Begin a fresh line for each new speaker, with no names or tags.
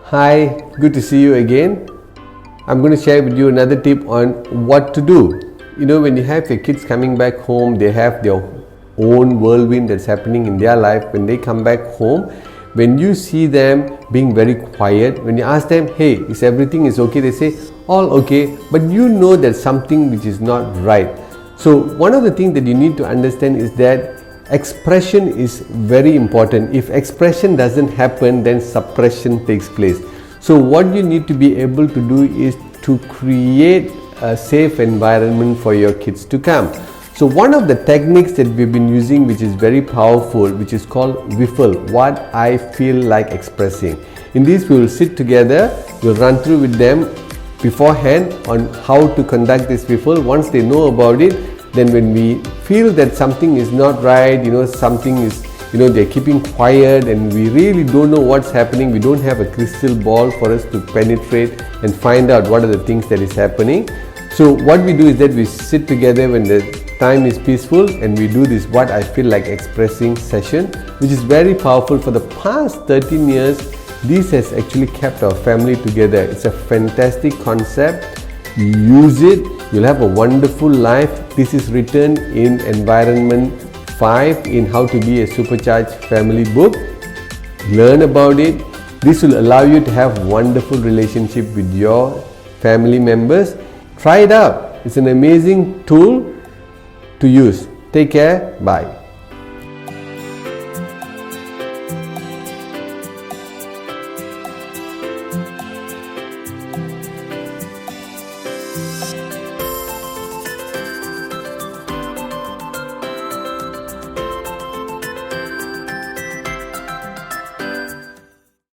Hi, good to see you again. I'm going to share with you another tip on what to do. When you have your kids coming back home, they have their own whirlwind that's happening in their life. When they come back home, when you see them being very quiet, when you ask them, hey, is everything is okay? They say, all okay, but you know there's something which is not right. So one of the things that you need to understand is that expression is very important. If expression doesn't happen, then suppression takes place. So what you need to be able to do is to create a safe environment for your kids to come. So one of the techniques that we've been using, which is very powerful, which is called WIFLE, what I feel like expressing. In this, we will sit together, we'll run through with them beforehand on how to conduct this WIFLE. Once they know about it, then when we feel that something is not right, something is, they're keeping quiet and we really don't know what's happening, we don't have a crystal ball for us to penetrate and find out what are the things that is happening. So what we do is that we sit together when the time is peaceful and we do this what I feel like expressing session, which is very powerful. For the past 13 years, this has actually kept our family together. It's a fantastic concept. Use it, you'll have a wonderful life. This is written in Environment 5 in How to Be a Supercharged Family book. Learn about it. This will allow you to have wonderful relationship with your family members. Try it out. It's an amazing tool to use. Take care. Bye.